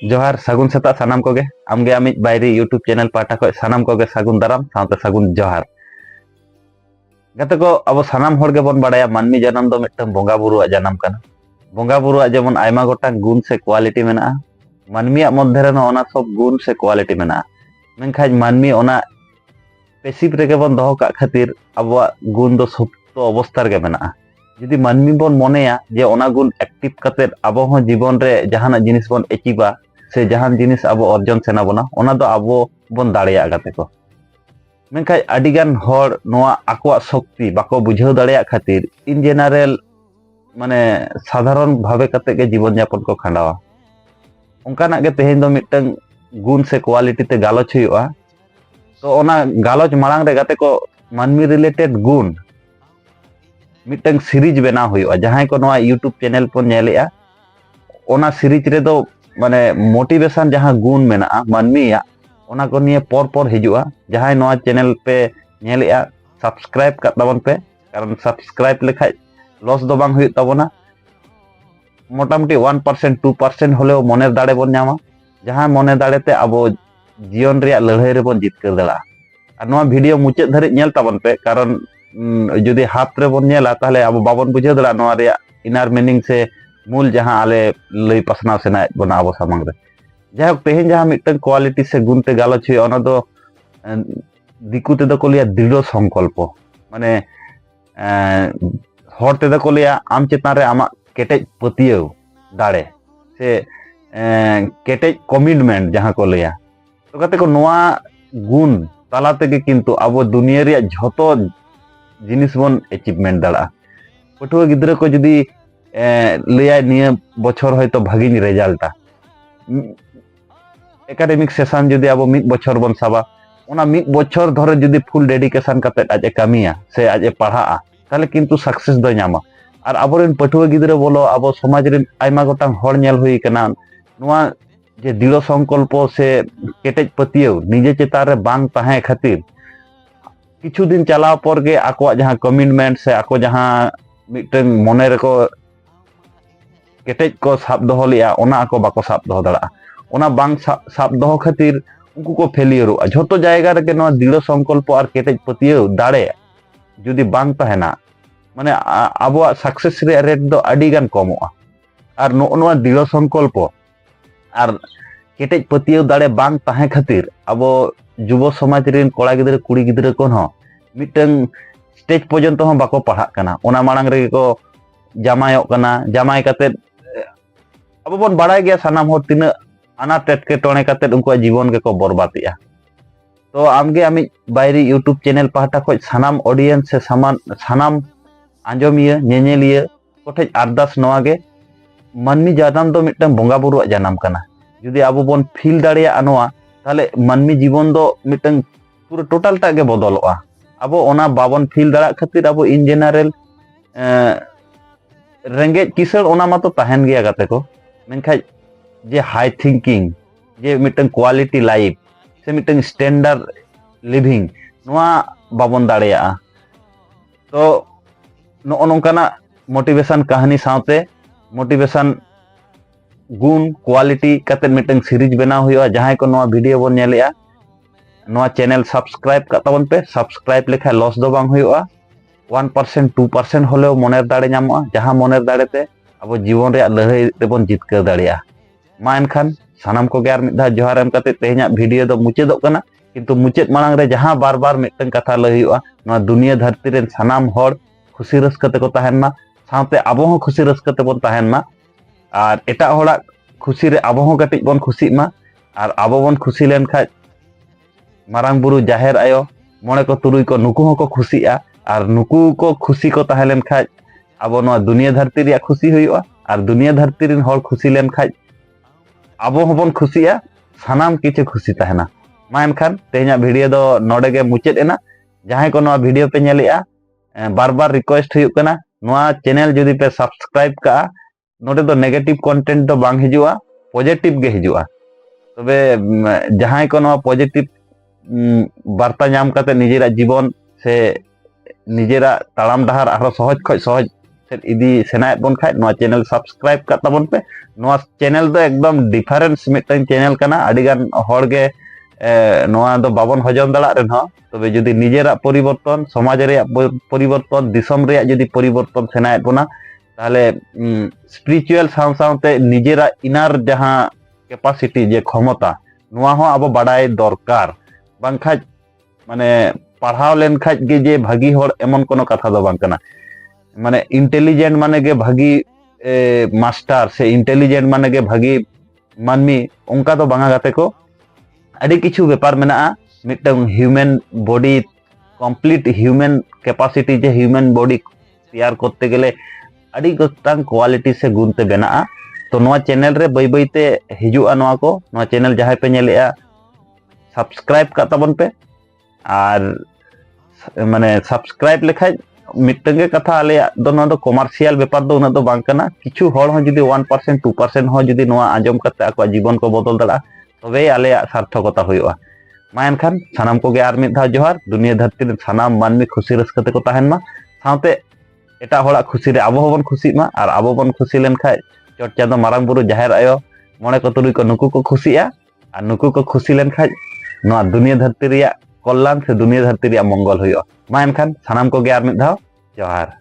जोहार सागुन सेता सानाम कोगे आमगे आमिज बायरी यूट्यूब चैनल पाटा को सानाम कोगे सागुन दाराम साउते सागुन जोहार गते को अब सानाम होड़ गेबोन बाडाया मानमी जन्म दो मिटन बोंगा बुरुआ जन्म कना बोंगा बुरुआ जेमन आयमा गोटा गुण से क्वालिटी मेना मानमिया मध्य रे ओना सब गुण से क्वालिटी मेना मेनखाज मानमी ओना पेसिव रेगे बन दोहो का खातिर अबवा गुण दो सुप्त अवस्था रे मेना जुदी मानमी बन मोनेया जे ओना गुण एक्टिव कते अबो हो जीवन रे जहाना जिनिस बन एचिबा से जहान जिनिस अब अर्जन सेना बना ओना दो अब बन दाड़िया गाते को मेनखाय अडिगान हर नोआ आकोआ शक्ति बाको बुझाव दाड़िया खातिर इन जेनारेल माने साधारण भावे कते के जीवन यापन को खांडावा उनकाना के तेहेन दो मिटन गुण से क्वालिटी ते गालोच हुआ तो ओना गालोच मांग रे गाते को मानमी रिलेटेड गुण मिटन सीरीज बना हुआ जहां को नोआ यूट्यूब चैनल पर नेलेआ ओना सीरीज रे दो माने मोटिवेशन जहां गुण मेना मानमिया ओना को निये पर हिजुआ जहां नोआ चैनल पे नेलेआ सब्सक्राइब कर तबन पे कारण सब्सक्राइब लेखाय लॉस दो बांग हुई तबना मोटामुटी 1% 2% होले मने दाड़े बन नामा जहां मने दाड़े ते अब जीवन रे लड़ाई रे बन जितकर दड़ा और नोआ वीडियो मुचाद धरे नेल तबन पे कारण जुदी हाथ रे बन नेला ताहले अब बाबन बुझे दड़ा नोआ रे इनर मीनिंग से मूल जहां आले लई पसनाव सेना बना अब सामंग रे जहां तेहेन जहां मिटन क्वालिटी से गुण ते गालोच हुई ओना दो दिकु ते दो को लिया दृढ़ संकल्प माने हर ते दो को लिया आम चेतान रे आमा केटेज पतियो दाड़े से केटेज कमिटमेंट जहां को लिया तो कते को नोआ गुण ताला तेगे किंतु अब दुनिया रे झोतो जिनिस बन अचीवमेंट दाड़ा पठुआ गिद्रा को जुदी लिया निया बछर हयतो भागिन रेजाल्टा एकाडेमिक सेशन जुदी अब मिद बछर बन साबा ओना मिद बछर धरे जुदी फुल डेडिकेशन कते आजे कामिया से आजे पढ़ा ताले किंतु सक्सेस दो नामा और आबोरेन पठुआ गिद्रा बोलो अब समाज रे आयमा गोटांग हर नेल हुई कना नोआ जे दृढ़ संकल्प से केटेज पतियो निजे चेतान रे बांग ताहे खातिर किछु दिन चलाव पर गे आकोआ जहां कमिटमेंट से आको जहां मिटन मने रे को केटेज को साब दोहो लिया ओना को बाको साब दोहो दड़ा ओना बांग साब दोहो खातिर उनको को फेलियरवा झोतो जायगा रे के नोआ दृढ़ संकल्प और केटेज पतियो दाड़े जुदी बांग तहेना माने आबो सक्सेस रे रेट दो अडी गान कमोआ और नोआ दृढ़ संकल्प और केटेज पतियो दाड़े बांग ताहे खातिर अब युवा समाज रे कोड़ा गिद्रा कुड़ी गिद्रा को मिटन स्टेज पर्यंत हो बाको पढ़ा कना ओना मांग रे को जामायोक कना जामाय काते अब बन बाड़ाय गया सानाम हर तिना अनाट एटकेटोणे काते उनको जीवन के को बर्बादिया तो आमगे आमी बायरी यूट्यूब चैनल पाहटा को सानाम ऑडियंस से सानाम आंजोमिया नेनेलिया कोठे अरदास नोआगे मानमी जानम दो मिटन बोंगा बुरुआ जानम कना जुदी अब बन फील दाड़िया नोआ ताले मानमी जीवन दो मिटन पूरा टोटल टा के बदलोआ अब ओना बाबन फील दाड़ा खातिर अब इन जेनरल रेंगे किसर ओना मा तो तहन गया गाते को मेनखाय जे हाई थिंकिंग जे मिटन क्वालिटी लाइफ से मिटन स्टैंडर्ड लिविंग नोआ बाबन दाड़िया तो नो नोंकाना मोटिवेशन कहानी साथे मोटिवेशन गुण क्वालिटी कते मिटन सीरीज बना हुआ जहां को नोआ वीडियो बन नेलेआ नोआ चैनल सब्सक्राइब का तबन पे सब्सक्राइब लेखा लॉस दो बांग हुआ 1% 2% होले मनेर दाड़े नामोआ जहां मनेर दाड़े ते अब जीवन रे लड़ाई तेबन जितकर दाड़िया मा एनखान सानाम को यार मिदा जोहार एम कते तेहना वीडियो दो मुचेदो कना किंतु मुचेद मांग रे जहां बार बार मिटन कथा लई हुआ नोआ दुनिया धरती रे सानाम हर खुशी रस्का ते को तहन मा साथे आबो हो खुशी रस्का ते बन तहन मा और एटा होड़ा खुशी रे आबो हो कटिज बन खुशी मा और आबो बन खुशी लेन खाज मारांग बुरु जाहेर आयो मोणे को तुरुई को नुकु हो को खुशिया और नुकु को खुशी को तहे लेन खाज अब नोआ दुनिया धरती रे खुशी हुआ और दुनिया धरती रे हर खुशी लेन खाज अब होबन खुशिया सानाम किछु खुशी तहना मा एनखान तेहना वीडियो दो नोडे गे मुचेद एना जहां को नोआ वीडियो पे नेलेआ बार बार रिक्वेस्ट हुई कना नोआ चैनल जुदी पे सब्सक्राइब का नोडे दो नेगेटिव कंटेंट दो बांग हिजुआ पॉजिटिव गे हिजुआ तबे जहां को नोआ पॉजिटिव वार्ता नाम करते निजेरा जीवन से निजेरा ताड़ाम डहार आरो सहज खज सहज से इदी सेनायत बन खाय नोआ चैनल सब्सक्राइब का तबन पे नोआ चैनल दो एकदम डिफरेंस मिटन चैनल कना अडिगान हर गे नोआ दो बाबन हजम दला रेन हो तबे जदि निजेरा परिवर्तन समाज रे परिवर्तन दिसम रे जदि परिवर्तन सेनायत बना ताहले स्पिरिचुअल साव सावते निजेरा इनर जहां कैपेसिटी जे क्षमता नोआ हो अब बाडाय दरकार बांखा माने पढ़ाव लेन खाज गे जे भागी होड़ एमन कोनो कथा दो बांग कना माने इंटेलिजेंट माने गे भागी मास्टर से इंटेलिजेंट माने गे भागी मानमी उनका तो बांगा गाते को अड़ी किछु व्यापार मेना मिटन human body complete human capacity जे ह्यूमन बॉडी तैयार करते गेले अड़ी गोटांग क्वालिटी से गुणते बेना तो नोआ चैनल रे बई बईते हिजुआ नोआ को नोआ चैनल जहां पे नेलेआ सब्सक्राइब का तबन पे और माने सब्सक्राइब लेखाय मिटंगे कथा आले दो कमार्शियल व्यापार दो उना दो बांग कना किछु होड़ हो जदी 1% 2% हो जदी नोआ आंजम करते आको जीवन को बदल दड़ा तबे आले सार्थकता होयुआ मा एनखान सानाम को गे आर मिद धा जोहार दुनिया धरती रे सानाम मानमी खुशी रस्कते को ताहेन मा साथे एटा होड़ा खुशी रे आबो होबन खुशी मा और आबो बन खुशी लेन खाय चर्चा दो मारांग बुरु जाहेर आयो मणे को तुरुई को नुकु को खुशिया और नुकु को खुशी लेन खाय नोआ दुनिया धरती रे कल्याण से दुनिया धरती रे मंगल होयो मा एनखान सानाम को गे आर मिद धा जोहार।